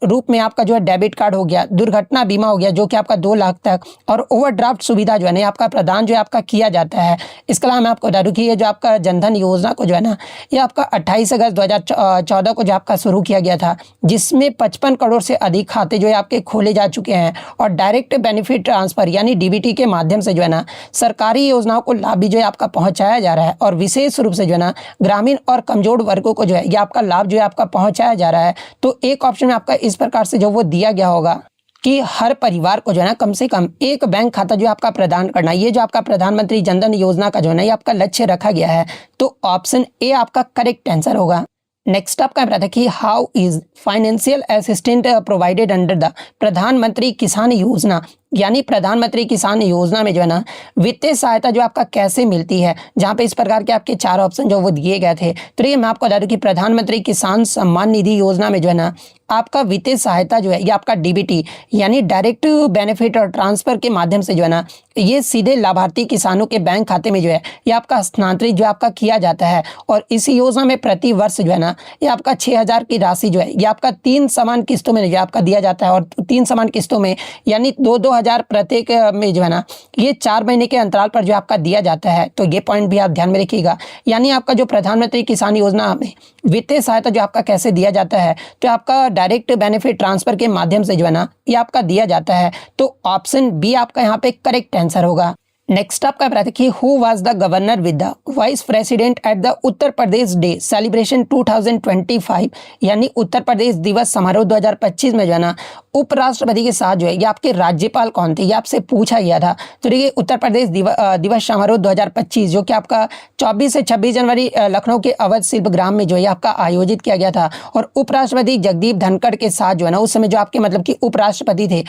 रूप में आपका जो है डेबिट कार्ड हो गया, दुर्घटना बीमा हो गया जो कि आपका 2 लाख तक, और ओवरड्राफ्ट सुविधा जो है ना आपका प्रदान जो है आपका किया जाता है। इसके अलावा मैं आपको बता दूं कि ये जो आपका जनधन योजना को जो है ना ये आपका 28 अगस्त 2014 को जो आपका शुरू किया गया था, जिसमें 55 करोड़ से अधिक खाते जो है आपके खोले जा चुके हैं, और डायरेक्ट बेनिफिट ट्रांसफर यानी डीबीटी के माध्यम से जो है ना सरकारी योजनाओं को लाभ भी जो है आपका पहुंचाया जा रहा है, और विशेष रूप से जो है ना ग्रामीण और कमजोर वर्गों को जो है ये आपका लाभ जो है आपका पहुंचाया जा रहा है। तो एक ऑप्शन में आपका इस प्रकार से जो वो दिया गया होगा कि हर परिवार को जो है ना कम से कम एक बैंक खाता जो आपका प्रदान करना, ये जो आपका प्रधानमंत्री जनधन योजना का जो है ना ये आपका लक्ष्य रखा गया है। तो ऑप्शन ए आपका करेक्ट आंसर होगा। नेक्स्ट आपका पता था कि how is financial assistant provided under the प्रधानमंत्री किसान योजना, यानी प्रधानमंत्री किसान योजना में जो है ना वित्तीय सहायता जो आपका कैसे मिलती है, जहाँ पे इस प्रकार के आपके 4 ऑप्शन जो वो दिए गए थे। तो ये मैं आपको बता दूं कि प्रधानमंत्री किसान सम्मान निधि योजना में जो है ना आपका वित्तीय सहायता जो है ये आपका डीबीटी यानी डायरेक्ट बेनिफिट और ट्रांसफर के माध्यम से जो है ना ये सीधे लाभार्थी किसानों के बैंक खाते में जो है ये आपका हस्तांतरित जो आपका किया जाता है। और इस योजना में प्रति वर्ष जो है ना ये आपका 6,000 की राशि जो है ये आपका 3 समान किस्तों में जो आपका दिया जाता है, और 3 समान किस्तों में यानी 2-2 हजार प्रत्येक में जो है ना ये 4 महीने के अंतराल पर जो आपका दिया जाता है। तो ये पॉइंट भी आप ध्यान में रखिएगा। यानी आपका जो प्रधानमंत्री किसान योजना में वित्तीय सहायता जो आपका कैसे दिया जाता है, तो आपका डायरेक्ट बेनिफिट ट्रांसफर के माध्यम से जो है ना ये आपका दिया जाता है। तो ऑप्शन बी आपका यहाँ पे करेक्ट आंसर होगा। नेक्स्ट आपका देखिए, who was the governor with the vice president at the Uttar Pradesh day celebration 2025, यानी उत्तर प्रदेश दिवस समारोह 2025 में जो है ना उपराष्ट्रपति के साथ जो है ये आपके राज्यपाल कौन थे, ये आपसे पूछा गया था। तो देखिए उत्तर प्रदेश दिवस समारोह 2025 जो कि आपका 24 से 26 जनवरी लखनऊ के अवध शिल्प ग्राम में जो है आपका आयोजित किया गया था, और उपराष्ट्रपति जगदीप धनखड़ के साथ जो है ना उस समय जो आपके मतलब कि उपराष्ट्रपति थे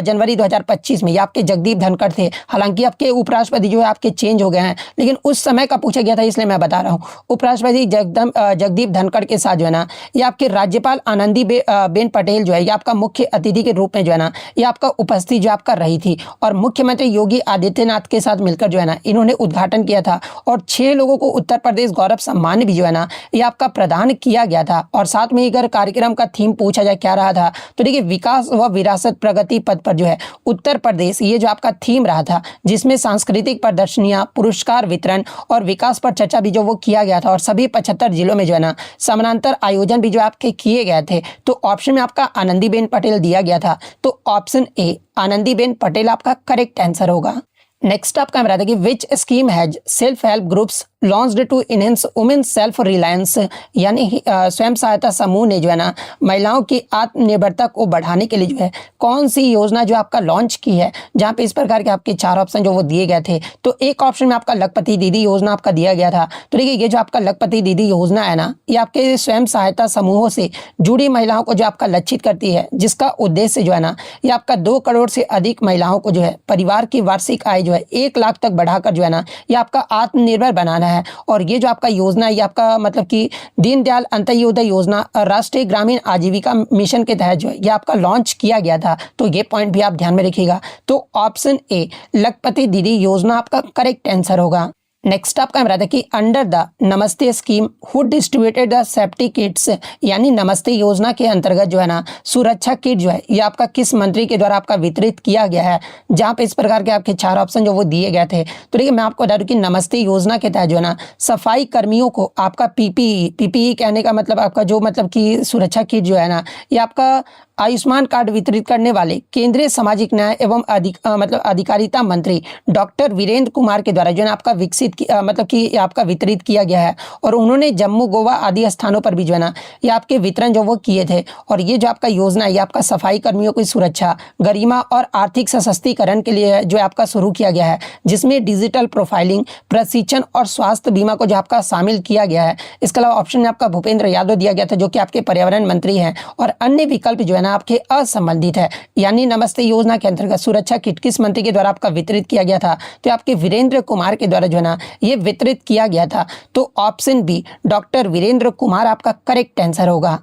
जनवरी 2025 में ये आपके जगदीप धनखड़ थे। हालांकि आपके उपराष्ट्रपति जो है आपके चेंज हो गए हैं, लेकिन उस समय का पूछा गया था इसलिए मैं बता रहा हूँ। उपराष्ट्रपति जगदीप धनखड़ के साथ जो है ना ये आपके राज्यपाल आनंदी बेन पटेल जो है ये आपका मुख्य अतिथि के रूप में जो है ना ये आपका उपस्थित जो आपका रही थी, और मुख्यमंत्री योगी आदित्यनाथ के साथ मिलकर जो है ना इन्होंने उद्घाटन किया था, और 6 लोगों को उत्तर प्रदेश गौरव सम्मान भी जो है ना ये आपका प्रदान किया गया था। और साथ में अगर कार्यक्रम का थीम पूछा जाए क्या रहा था, तो देखिए विकास व विरासत प्रगति पथ पर जो है उत्तर प्रदेश ये जो आपका थीम रहा था, जिसमें सांस्कृतिक प्रदर्शनियां, पुरस्कार वितरण और विकास पर चर्चा भी जो वो किया गया था, और सभी 75 जिलों में जो है ना समानांतर आयोजन भी जो आपके किए गए थे। तो ऑप्शन में आपका आनंदीबेन पटेल दिया गया था, तो ऑप्शन ए आनंदीबेन पटेल आपका करेक्ट आंसर होगा। नेक्स्ट आपका मेरा देखिए, which scheme has self help groups launched to enhance women self reliance, यानी स्वयं सहायता समूह ने जो है ना महिलाओं की आत्मनिर्भरता को बढ़ाने के लिए जो है कौन सी योजना जो आपका लॉन्च की है, जहां पे इस प्रकार के आपके 4 ऑप्शन जो वो दिए गए थे। तो एक ऑप्शन में आपका लखपति दीदी योजना आपका दिया गया था। तो देखिए ये जो आपका लखपति दीदी योजना है ना ये आपके स्वयं सहायता समूहों से जुड़ी महिलाओं को जो आपका लक्षित करती है, जिसका उद्देश्य जो है ना ये आपका 2 करोड़ से अधिक महिलाओं को जो है परिवार की वार्षिक आय जो है 1 लाख तक बढ़ाकर जो है ना ये आपका आत्मनिर्भर बनाना है। और ये जो आपका योजना ये आपका मतलब कि दीनदयाल अंत्योदय योजना राष्ट्रीय ग्रामीण आजीविका मिशन के तहत जो है ये आपका लॉन्च किया गया था। तो ये पॉइंट भी आप ध्यान में रखिएगा। तो ऑप्शन ए लखपति दीदी योजना आपका करेक्ट आंसर होगा। नेक्स्ट आपका हम रहता है कि under the Namaste scheme who distributed the safety kits, यानी नमस्ते योजना के अंतर्गत जो है ना सुरक्षा किट जो है ये आपका किस मंत्री के द्वारा आपका वितरित किया गया है, जहां पे इस प्रकार के आपके 4 ऑप्शन जो वो दिए गए थे। तो देखिए मैं आपको बता दूं कि नमस्ते योजना के तहत जो है ना सफाई कर्मियों को आपका पीपीई कहने का मतलब आपका जो मतलब कि सुरक्षा किट जो है ना ये आपका आयुष्मान कार्ड वितरित करने वाले केंद्रीय सामाजिक न्याय एवं अधिकारिता मंत्री डॉक्टर वीरेंद्र कुमार के द्वारा जो है आपका विकसित मतलब कि आपका वितरित किया गया है, और उन्होंने जम्मू गोवा आदि स्थानों पर भी जो है ना ये आपके वितरण जो वो किए थे। और ये जो आपका योजना है ये आपका सफाई कर्मियों की सुरक्षा, गरिमा और आर्थिक सशक्तिकरण के लिए जो आपका शुरू किया गया है, जिसमें डिजिटल प्रोफाइलिंग, प्रशिक्षण और स्वास्थ्य बीमा को जो आपका शामिल किया गया है। इसके अलावा ऑप्शन में आपका भूपेंद्र यादव दिया गया था जो कि आपके पर्यावरण मंत्री हैं, और अन्य विकल्प जो है ना आपके असंबंधित है। यानी नमस्ते योजना के अंतर्गत सुरक्षा किट किस मंत्री के द्वारा आपका वितरित किया गया था, तो आपके वीरेंद्र कुमार के द्वारा जो है ना ये वितरित किया गया था। तो option B doctor Virendra Kumar आपका करेक्ट आंसर होगा।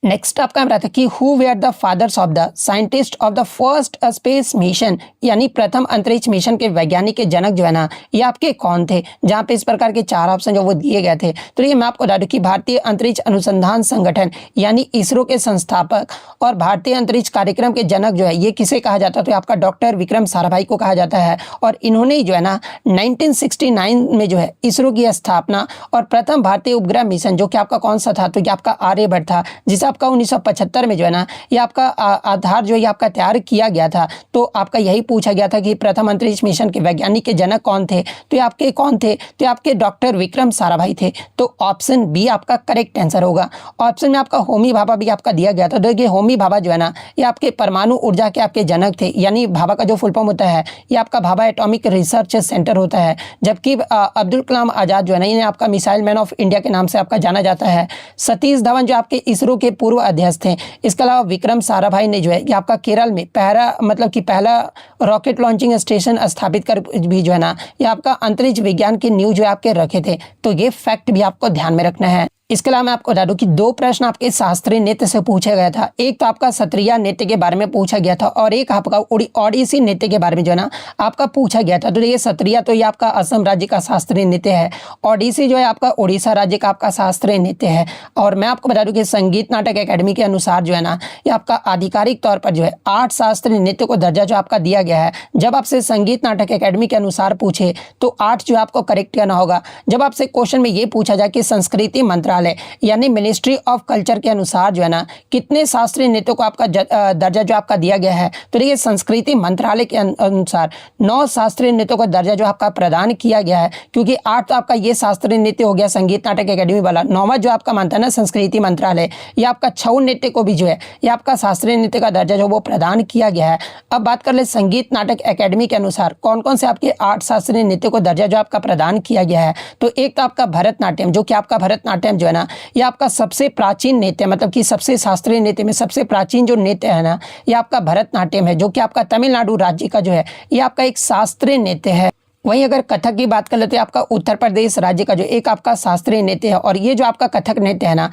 नेक्स्ट आपका रहता है कि who were the fathers of the scientist of the first space mission, यानी प्रथम अंतरिक्ष मिशन के वैज्ञानिक के जनक जो है ना ये आपके कौन थे, जहां पे इस प्रकार के 4 ऑप्शन जो वो दिए गए थे। तो ये मैं आपको बता दूं कि भारतीय अंतरिक्ष अनुसंधान संगठन यानी इसरो के संस्थापक और भारतीय अंतरिक्ष कार्यक्रम के जनक जो है ये किसे कहा जाता है, तो आपका डॉक्टर विक्रम साराभाई को कहा जाता है। और इन्होंने जो है ना 1969 में जो है इसरो की स्थापना और प्रथम भारतीय उपग्रह मिशन जो कि आपका कौन सा था, तो ये आपका आर्यभट्ट था, जिसे आपका 1975 में जो है ना ये आपका आधार जो है आपका तैयार किया गया था। तो आपका यही पूछा गया था कि प्रथम अंतरिक्ष मिशन के वैज्ञानिक के जनक कौन थे, तो ये आपके कौन थे, तो आपके डॉक्टर विक्रम साराभाई थे। तो ऑप्शन बी आपका करेक्ट आंसर होगा। ऑप्शन में आपका होमी भाभा भी आपका दिया गया था। देखिए होमी भाभा जो है ना ये आपके परमाणु ऊर्जा के आपके जनक थे, यानी भाभा का जो फुल फॉर्म होता है ये आपका भाभा एटॉमिक रिसर्च सेंटर होता है। जबकि अब्दुल कलाम आजाद जो है ना इन्हें आपका मिसाइल मैन ऑफ इंडिया के नाम से आपका जाना जाता है। सतीश धवन जो आपके इसरो के पूर्व अध्यक्ष थे। इसके अलावा विक्रम साराभाई ने जो है ये आपका केरल में पहला रॉकेट लॉन्चिंग स्टेशन स्थापित कर भी जो है ना ये आपका अंतरिक्ष विज्ञान की नींव जो है आपके रखे थे। तो ये फैक्ट भी आपको ध्यान में रखना है। इसके अलावा मैं आपको बता दूं कि 2 प्रश्न आपके शास्त्रीय नृत्य से पूछा गया था। एक तो आपका सत्रिया नृत्य के बारे में पूछा गया था, और एक आपका ओडिसी नृत्य के बारे में जो है ना आपका पूछा गया था। तो ये सत्रिया तो ये आपका असम राज्य का शास्त्रीय नृत्य है, ओडिसी जो है आपका उड़ीसा राज्य का आपका शास्त्रीय नृत्य है। और मैं आपको बता दूं कि संगीत नाटक अकेडमी के अनुसार जो है ना ये आपका आधिकारिक तौर पर जो है 8 शास्त्रीय नृत्य को दर्जा जो आपका दिया गया है। जब आपसे संगीत नाटक अकेडमी के अनुसार पूछे तो 8 जो आपको करेक्ट करना होगा। जब आपसे क्वेश्चन में ये पूछा जाए कि संस्कृति मंत्रालय मंत्रालय यानी मिनिस्ट्री ऑफ कल्चर के अनुसार जो है ना कितने शास्त्रीय नृत्यों को आपका दर्जा जो आपका दिया गया है? तो देखिए संस्कृति मंत्रालय के अनुसार 9 शास्त्रीय नृत्यों का दर्जा जो आपका प्रदान किया गया है, क्योंकि 8 तो आपका ये शास्त्रीय नृत्य हो गया संगीत नाटक अकेडमी वाला, 9वां जो आपका मानता है ना संस्कृति मंत्रालय, ये आपका छऊ नृत्य को भी जो है ये आपका शास्त्रीय नृत्य का दर्जा जो वो प्रदान किया गया है। अब बात कर ले संगीत नाटक अकेडमी के अनुसार कौन कौन से आपके 8 शास्त्रीय नृत्य को दर्जा जो आपका प्रदान किया गया है। तो एक तो आपका भरतनाट्यम, जो कि आपका भरतनाट्यम जो है ना ये आपका सबसे प्राचीन नृत्य, मतलब कि सबसे शास्त्रीय नृत्य में सबसे प्राचीन जो नृत्य है ना ये आपका भरतनाट्यम है, जो कि आपका तमिलनाडु राज्य का जो है ये आपका एक शास्त्रीय नृत्य है। वहीं अगर कथक की बात कर लेते हैं, आपका उत्तर प्रदेश राज्य का जो एक आपका शास्त्रीय नृत्य है, और ये जो आपका कथक नृत्य है ना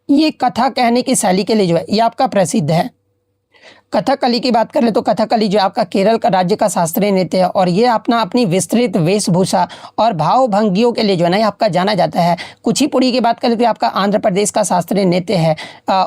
ये कथा कहने की शैली के लिए जो है ये आपका प्रसिद्ध है। कथकली की बात कर ले तो कथकली जो आपका केरल का राज्य का शास्त्रीय नृत्य है, और ये अपनी विस्तृत वेशभूषा और भाव भंगियों के लिए जो है ना आपका जाना जाता है। कुचिपुड़ी की बात कर लेते हैं आपका आंध्र प्रदेश का शास्त्रीय नृत्य है।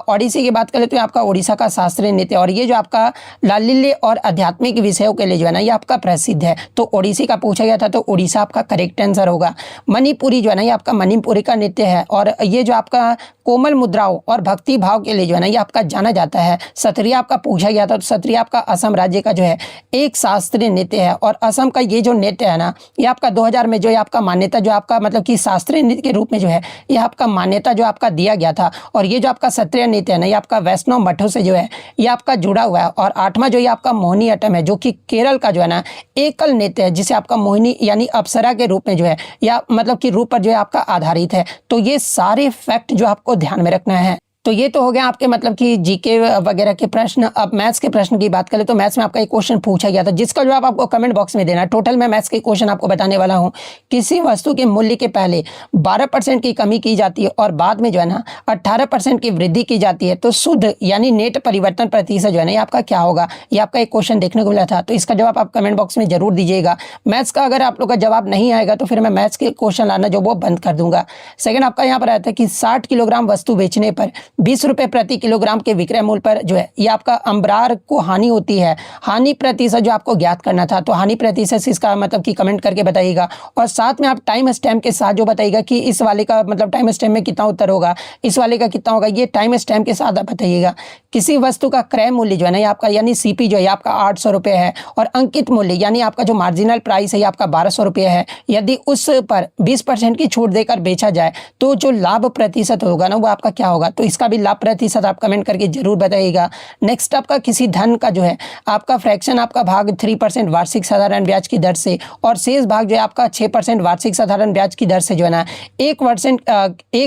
ओडिसी की बात कर लेते हैं आपका ओडिशा का शास्त्रीय नृत्य, और ये जो आपका लालिल्य और आध्यात्मिक विषयों के लिए जो है ना ये आपका प्रसिद्ध है। तो ओडिसी का पूछा गया था तो ओडिशा आपका करेक्ट आंसर होगा। मणिपुरी जो है ना ये आपका मणिपुरी का नृत्य है, और ये जो आपका कोमल मुद्राओं और भक्ति भाव के लिए जो है ना ये आपका जाना जाता है। सत्रिया आपका पूछा गया था, तो सत्रिया आपका असम राज्य का जो है एक शास्त्रीय नृत्य है, और असम का ये जो नृत्य है ना ये आपका 2000 में जो है आपका मान्यता जो आपका मतलब कि शास्त्रीय नृत्य के रूप में जो है ये आपका मान्यता जो आपका दिया गया था। और ये जो आपका सत्रिया नृत्य है ना ये आपका वैष्णव मठों से जो है ये आपका जुड़ा हुआ है। और 8वां जो ये आपका मोहिनी अट्टम है, जो कि केरल का जो है ना एकल नृत्य है, जिसे आपका मोहिनी यानी अप्सरा के रूप में जो है या मतलब कि रूप पर जो है आपका आधारित है। तो ये सारे फैक्ट जो आपको ध्यान में रखना है। तो ये तो हो गया आपके मतलब कि जीके वगैरह के प्रश्न। अब मैथ्स के प्रश्न की बात करें तो मैथ्स में आपका एक क्वेश्चन पूछा गया था, जिसका जवाब आपको कमेंट बॉक्स में देना है। टोटल मैं मैथ्स के क्वेश्चन आपको बताने वाला हूँ। किसी वस्तु के मूल्य के पहले 12% की कमी की जाती है और बाद में जो है ना 18% की वृद्धि की जाती है, तो शुद्ध यानी नेट परिवर्तन प्रतिशत जो है ना ये आपका क्या होगा? ये आपका एक क्वेश्चन देखने को मिला था, तो इसका जवाब आप कमेंट बॉक्स में जरूर दीजिएगा। मैथ्स का अगर आप लोग का जवाब नहीं आएगा तो फिर मैं मैथ्स के क्वेश्चन लाना जो वो बंद कर दूंगा। सेकंड आपका यहाँ पर आता है कि 60 किलोग्राम वस्तु बेचने पर 20 रुपये प्रति किलोग्राम के विक्रय मूल्य पर जो है ये आपका अंबरार को हानि होती है। हानि प्रतिशत जो आपको ज्ञात करना था, तो हानि प्रतिशत इसका मतलब कि कमेंट करके बताइएगा। और साथ में आप टाइम स्टैम्प के साथ जो बताइएगा कि इस वाले का मतलब टाइम स्टैम्प में कितना उत्तर होगा, इस वाले का कितना होगा, ये टाइम स्टैम्प के साथ आप बताइएगा। किसी वस्तु का क्रय मूल्य जो है ना ये आपका यानी सीपी जो है आपका 800 रुपये है, और अंकित मूल्य यानी आपका जो मार्जिनल प्राइस है ये आपका 1200 रुपये है। यदि उस पर 20% की छूट देकर बेचा जाए तो जो लाभ प्रतिशत होगा ना वो आपका क्या होगा? तो इसका भी लाभ प्रतिशत आप कमेंट करके जरूर बताइएगा। नेक्स्ट आपका किसी धन का जो है आपका फ्रैक्शन आपका भाग 3% वार्षिक साधारण ब्याज की दर से, और शेष भाग जो है आपका 6% वार्षिक साधारण ब्याज की दर से जो है ना 1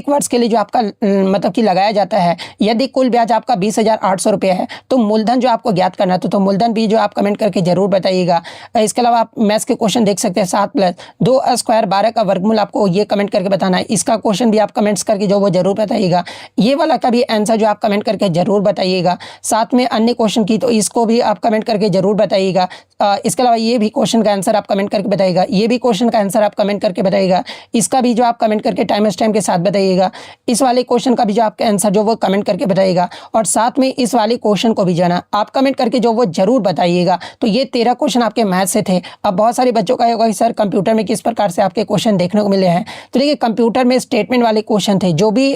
वर्ष के लिए जो आपका मतलब कि लगाया जाता है। यदि कुल ब्याज आपका 20,800 रुपये है तो मूलधन जो आपको ज्ञात करना तो मूलधन भी जो आप कमेंट करके जरूर बताइएगा। इसके अलावा आप मैथ्स के क्वेश्चन देख सकते हैं। 7 + 2 स्क्वायर 12 का वर्गमूल आपको ये कमेंट करके बताना है। इसका क्वेश्चन भी आप कमेंट्स करके जो वो जरूर बताइएगा। ये वाला का भी आंसर जो आप कमेंट करके जरूर बताइएगा। साथ में अन्य क्वेश्चन की तो इसको भी आप कमेंट करके जरूर बताइएगा। इसके अलावा ये भी क्वेश्चन का आंसर आप कमेंट करके बताइएगा। ये भी क्वेश्चन का आंसर आप कमेंट करके बताइएगा। इसका भी जो आप कमेंट करके टाइम स्टैम्प के साथ बताइएगा। इस वाले क्वेश्चन का भी जो आपका आंसर जो वो कमेंट करके बताइएगा। और साथ में इस वाले क्वेश्चन को भी जो है ना आप कमेंट करके जो वो जरूर बताइएगा। तो ये 13 क्वेश्चन आपके मैथ से थे। अब बहुत सारे बच्चों का होगा कि सर कंप्यूटर में किस प्रकार से आपके क्वेश्चन देखने को मिले हैं। तो देखिए कंप्यूटर में स्टेटमेंट वाले क्वेश्चन थे, जो भी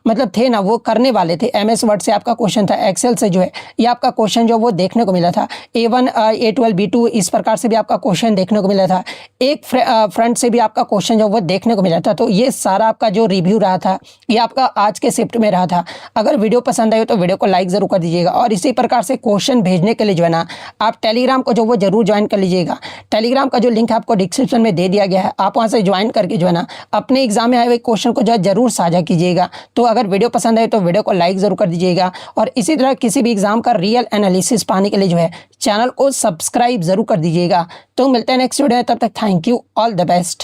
मतलब थे ना वो करने वाले थे। MS वर्ड से आपका क्वेश्चन था, एक्सेल से जो है ये आपका क्वेश्चन जो वो देखने को मिला था। A1 A12 B2 इस प्रकार से भी आपका क्वेश्चन देखने को मिला था। एक फ्रंट से भी आपका क्वेश्चन जो वो देखने को मिला था। तो ये सारा आपका जो रिव्यू रहा था ये आपका आज के शिफ्ट में रहा था। अगर वीडियो पसंद आए तो वीडियो को लाइक जरूर कर दीजिएगा, और इसी प्रकार से क्वेश्चन भेजने के लिए जो है ना आप टेलीग्राम को जो वो जरूर ज्वाइन कर लीजिएगा। टेलीग्राम का जो लिंक आपको डिस्क्रिप्शन में दे दिया गया है, आप वहाँ से ज्वाइन करके जो है ना अपने एग्जाम में आए हुए क्वेश्चन को जो है जरूर साझा कीजिएगा। तो अगर वीडियो पसंद आए तो वीडियो को लाइक जरूर कर दीजिएगा, और इसी तरह किसी भी एग्जाम का रियल एनालिसिस पाने के लिए जो है चैनल को सब्सक्राइब जरूर कर दीजिएगा। तो मिलते हैं नेक्स्ट वीडियो में, तब तक thank you, all the best.